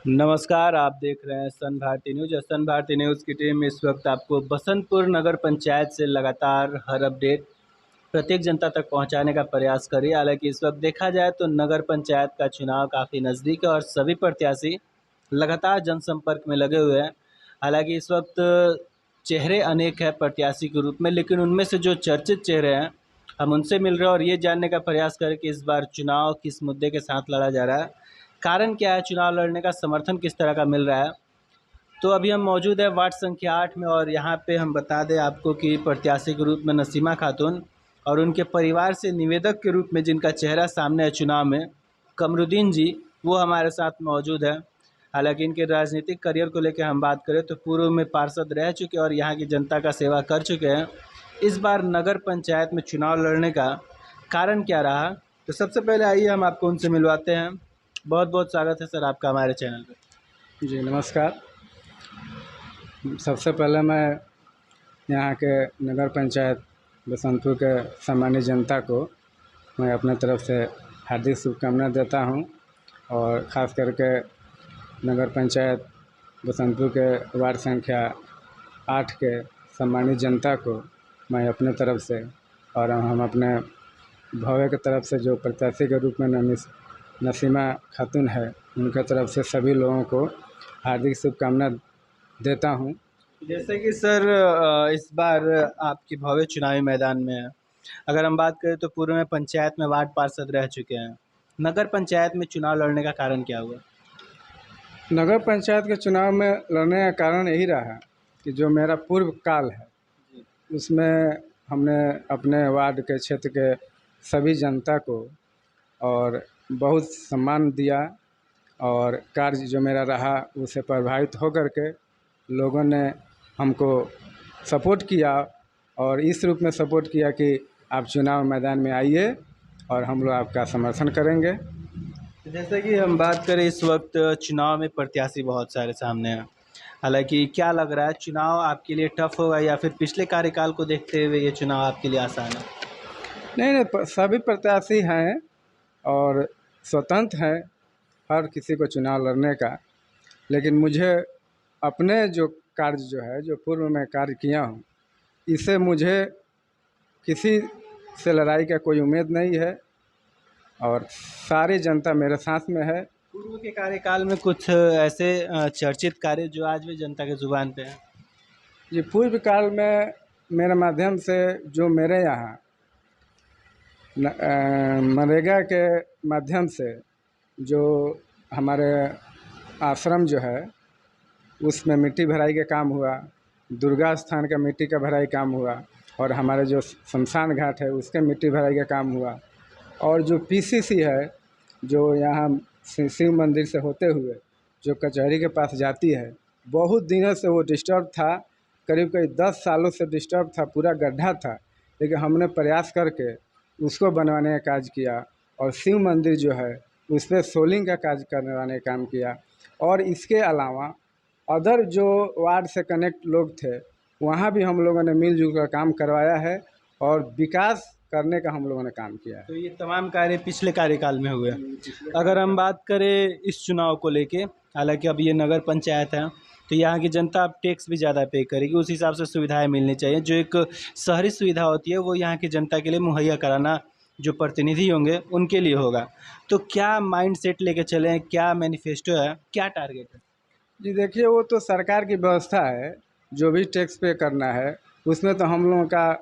नमस्कार, आप देख रहे हैं सन भारती न्यूज़। सन भारती न्यूज़ की टीम इस वक्त आपको बसंतपुर नगर पंचायत से लगातार हर अपडेट प्रत्येक जनता तक पहुंचाने का प्रयास कर रही है। हालांकि इस वक्त देखा जाए तो नगर पंचायत का चुनाव काफ़ी नज़दीक है और सभी प्रत्याशी लगातार जनसंपर्क में लगे हुए हैं। हालांकि इस वक्त चेहरे अनेक हैं प्रत्याशी के रूप में, लेकिन उनमें से जो चर्चित चेहरे हैं हम उनसे मिल रहे हैं और ये जानने का प्रयास करें कि इस बार चुनाव किस मुद्दे के साथ लड़ा जा रहा है, कारण क्या है, चुनाव लड़ने का समर्थन किस तरह का मिल रहा है। तो अभी हम मौजूद है वार्ड संख्या 8 में और यहाँ पे हम बता दें आपको कि प्रत्याशी के रूप में नसीमा खातून और उनके परिवार से निवेदक के रूप में जिनका चेहरा सामने है चुनाव में, कमरुद्दीन जी, वो हमारे साथ मौजूद है। हालांकि इनके राजनीतिक करियर को लेकर हम बात करें तो पूर्व में पार्षद रह चुके और यहाँ की जनता का सेवा कर चुके हैं। इस बार नगर पंचायत में चुनाव लड़ने का कारण क्या रहा, तो सबसे पहले आइए हम आपको उनसे मिलवाते हैं। बहुत बहुत स्वागत है सर आपका हमारे चैनल पर। जी नमस्कार। सबसे पहले मैं यहाँ के नगर पंचायत बसंतपुर के सामान्य जनता को मैं अपने तरफ से हार्दिक शुभकामनाएं देता हूँ और ख़ास करके नगर पंचायत बसंतपुर के वार्ड संख्या 8 के सामान्य जनता को मैं अपने तरफ से और हम अपने भव्य की तरफ से जो प्रत्याशी के रूप में नसीमा खातून है उनके तरफ से सभी लोगों को हार्दिक शुभकामना देता हूं। जैसे कि सर इस बार आपकी भव्य चुनावी मैदान में है। अगर हम बात करें तो पूर्व में पंचायत में वार्ड पार्षद रह चुके हैं, नगर पंचायत में चुनाव लड़ने का कारण क्या हुआ? नगर पंचायत के चुनाव में लड़ने का कारण यही रहा कि जो मेरा पूर्व काल है उसमें हमने अपने वार्ड के क्षेत्र के सभी जनता को और बहुत सम्मान दिया और कार्य जो मेरा रहा उससे प्रभावित होकर के लोगों ने हमको सपोर्ट किया और इस रूप में सपोर्ट किया कि आप चुनाव मैदान में आइए और हम लोग आपका समर्थन करेंगे। जैसे कि हम बात करें इस वक्त चुनाव में प्रत्याशी बहुत सारे सामने हैं। हालांकि क्या लग रहा है, चुनाव आपके लिए टफ होगा या फिर पिछले कार्यकाल को देखते हुए ये चुनाव आपके लिए आसान है? नहीं, सभी प्रत्याशी हैं और स्वतंत्र हैं हर किसी को चुनाव लड़ने का, लेकिन मुझे अपने जो कार्य जो है जो पूर्व में कार्य किया हूँ इससे मुझे किसी से लड़ाई का कोई उम्मीद नहीं है और सारी जनता मेरे साथ में है। पूर्व के कार्यकाल में कुछ ऐसे चर्चित कार्य जो आज भी जनता के जुबान पे हैं? ये पूर्व काल में मेरे माध्यम से जो मेरे यहाँ मनरेगा के माध्यम से जो हमारे आश्रम जो है उसमें मिट्टी भराई का काम हुआ, दुर्गा स्थान का मिट्टी का भराई काम हुआ और हमारे जो शमशान घाट है उसके मिट्टी भराई का काम हुआ और जो पीसीसी है जो यहाँ शिव मंदिर से होते हुए जो कचहरी के पास जाती है, बहुत दिनों से वो डिस्टर्ब था, करीब करीब 10 सालों से डिस्टर्ब था, पूरा गड्ढा था, लेकिन हमने प्रयास करके उसको बनवाने का कार्य किया और शिव मंदिर जो है उस पर सोलिंग का कार्य करवाने का काम किया और इसके अलावा अदर जो वार्ड से कनेक्ट लोग थे वहाँ भी हम लोगों ने मिलजुल कर काम करवाया है और विकास करने का हम लोगों ने काम किया है। तो ये तमाम कार्य पिछले कार्यकाल में हुए। अगर हम बात करें इस चुनाव को लेके, हालांकि अब ये नगर पंचायत है तो यहाँ की जनता अब टैक्स भी ज़्यादा पे करेगी, उस हिसाब से सुविधाएं मिलनी चाहिए। जो एक शहरी सुविधा होती है वो यहाँ की जनता के लिए मुहैया कराना जो प्रतिनिधि होंगे उनके लिए होगा। तो क्या माइंड सेट लेके चलें, क्या मैनिफेस्टो है, क्या टारगेट है? जी देखिए, वो तो सरकार की व्यवस्था है, जो भी टैक्स पे करना है उसमें तो हम लोगों का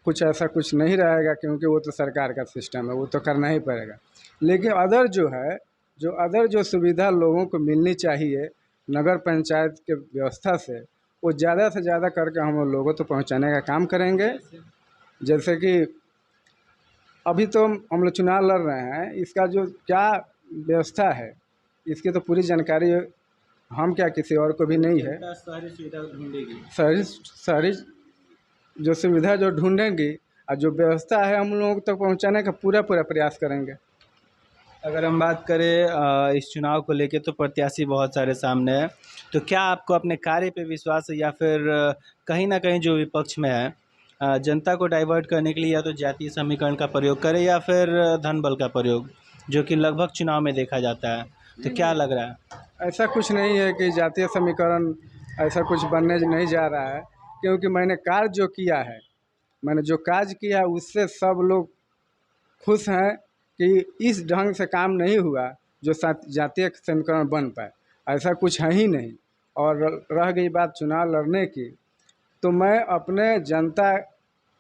कुछ ऐसा कुछ नहीं रहेगा क्योंकि वो तो सरकार का सिस्टम है, वो तो करना ही पड़ेगा। लेकिन अदर जो है जो सुविधा लोगों को मिलनी चाहिए नगर पंचायत के व्यवस्था से, वो ज़्यादा से ज़्यादा करके हम लोगों तक पहुँचाने का काम करेंगे। जैसे कि अभी तो हम लोग चुनाव लड़ रहे हैं, इसका जो क्या व्यवस्था है इसकी तो पूरी जानकारी हम क्या किसी और को भी नहीं है। शहरी सुविधा ढूंढेगी, शहरी जो सुविधा जो ढूंढेंगी और जो व्यवस्था है हम लोगों तक पहुंचाने का पूरा प्रयास करेंगे। अगर हम बात करें इस चुनाव को लेके तो प्रत्याशी बहुत सारे सामने हैं, तो क्या आपको अपने कार्य पे विश्वास है या फिर कहीं ना कहीं जो विपक्ष में है जनता को डाइवर्ट करने के लिए या तो जातीय समीकरण का प्रयोग करे या फिर धन बल का प्रयोग, जो कि लगभग चुनाव में देखा जाता है, तो क्या लग रहा है? ऐसा कुछ नहीं है कि जातीय समीकरण ऐसा कुछ बनने नहीं जा रहा है, क्योंकि मैंने कार्य जो किया है, मैंने जो कार्य किया है उससे सब लोग खुश हैं कि इस ढंग से काम नहीं हुआ जो जातीय समीकरण बन पाए, ऐसा कुछ है ही नहीं। और रह गई बात चुनाव लड़ने की, तो मैं अपने जनता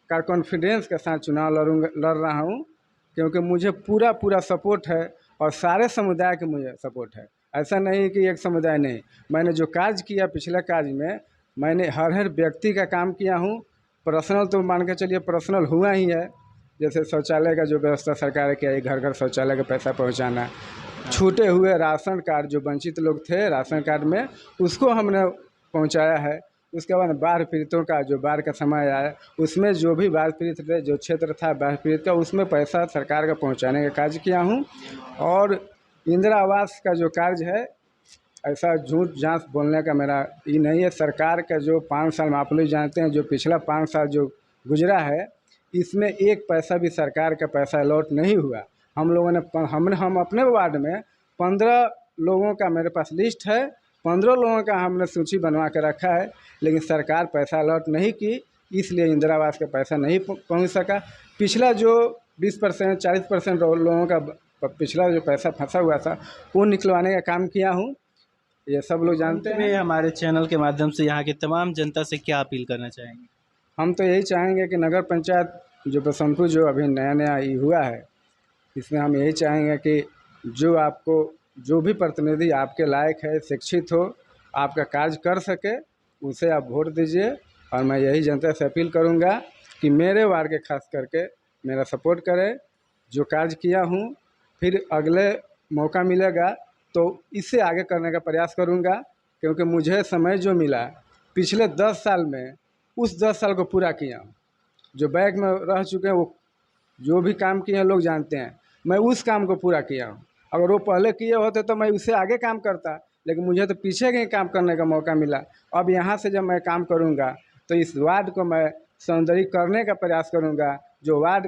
का कॉन्फिडेंस के साथ चुनाव लड़ रहा हूँ, क्योंकि मुझे पूरा सपोर्ट है और सारे समुदाय के मुझे सपोर्ट है। ऐसा नहीं कि एक समुदाय नहीं, मैंने जो कार्य किया पिछले कार्य में, मैंने हर व्यक्ति का काम किया हूँ। पर्सनल तो मान के चलिए पर्सनल हुआ ही है, जैसे शौचालय का जो व्यवस्था सरकार ने किया है, घर घर शौचालय का पैसा पहुँचाना, छूटे हुए राशन कार्ड जो वंचित लोग थे राशन कार्ड में, उसको हमने पहुँचाया है। उसके बाद बाढ़ पीड़ितों का जो बाढ़ का समय आया, उसमें जो भी बाढ़ पीड़ित थे, जो क्षेत्र था बाढ़ पीड़ित का, उसमें पैसा सरकार का पहुंचाने का कार्य किया हूं। और इंदिरा आवास का जो कार्य है, ऐसा झूठ झांस बोलने का मेरा ये नहीं है। सरकार का जो 5 साल में आप लोग जानते हैं, जो पिछला 5 साल जो गुजरा है, इसमें एक पैसा भी सरकार का पैसा अलॉट नहीं हुआ। हम लोगों ने हम अपने वार्ड में 15 लोगों का मेरे पास लिस्ट है, 15 लोगों का हमने सूची बनवा के रखा है, लेकिन सरकार पैसा अलॉट नहीं की, इसलिए इंदिरा आवास का पैसा नहीं पहुंच सका। पिछला जो 20% 40% लोगों का पिछला जो पैसा फंसा हुआ था, वो निकलवाने का काम किया हूँ, ये सब लोग जानते हैं। हमारे चैनल के माध्यम से यहाँ की तमाम जनता से क्या अपील करना चाहेंगे? हम तो यही चाहेंगे कि नगर पंचायत जो बसंतपुर जो अभी नया ही हुआ है, इसमें हम यही चाहेंगे कि जो भी प्रतिनिधि आपके लायक है, शिक्षित हो, आपका कार्य कर सके, उसे आप वोट दीजिए। और मैं यही जनता से अपील करूंगा कि मेरे वार्ड के खास करके मेरा सपोर्ट करें। जो कार्य किया हूं, फिर अगले मौका मिलेगा तो इससे आगे करने का प्रयास करूंगा, क्योंकि मुझे समय जो मिला पिछले 10 साल में, उस 10 साल को पूरा किया हूँ। जो बैग में रह चुके हैं, वो जो भी काम किए हैं लोग जानते हैं, मैं उस काम को पूरा किया हूँ। अगर वो पहले किए होते तो मैं उससे आगे काम करता, लेकिन मुझे तो पीछे के काम करने का मौका मिला। अब यहाँ से जब मैं काम करूँगा तो इस वार्ड को मैं सौंदर्य करने का प्रयास करूँगा। जो वार्ड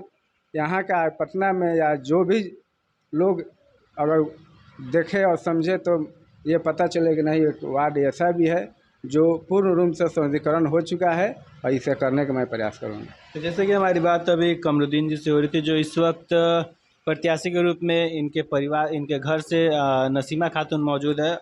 यहाँ का पटना में या जो भी लोग अगर देखे और समझे तो ये पता चले कि नहीं, एक वार्ड ऐसा भी है जो पूर्ण रूप से सौंदर्यीकरण हो चुका है, और इसे करने का मैं प्रयास करूँगा। तो जैसे कि हमारी बात अभी कमरुद्दीन जी से हो रही थी, जो इस वक्त प्रत्याशी के रूप में इनके घर से नसीमा खातून मौजूद है,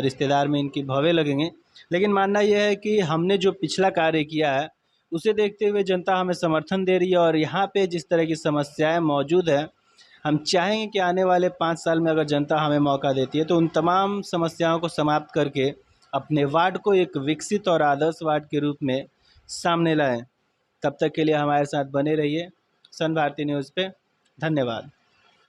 रिश्तेदार में इनकी भवे लगेंगे। लेकिन मानना यह है कि हमने जो पिछला कार्य किया है उसे देखते हुए जनता हमें समर्थन दे रही है, और यहाँ पे जिस तरह की समस्याएं मौजूद है, हम चाहेंगे कि आने वाले 5 साल में अगर जनता हमें मौका देती है तो उन तमाम समस्याओं को समाप्त करके अपने वार्ड को एक विकसित और आदर्श वार्ड के रूप में सामने लाएं। तब तक के लिए हमारे साथ बने रहिए सन भारती न्यूज़ पे। धन्यवाद।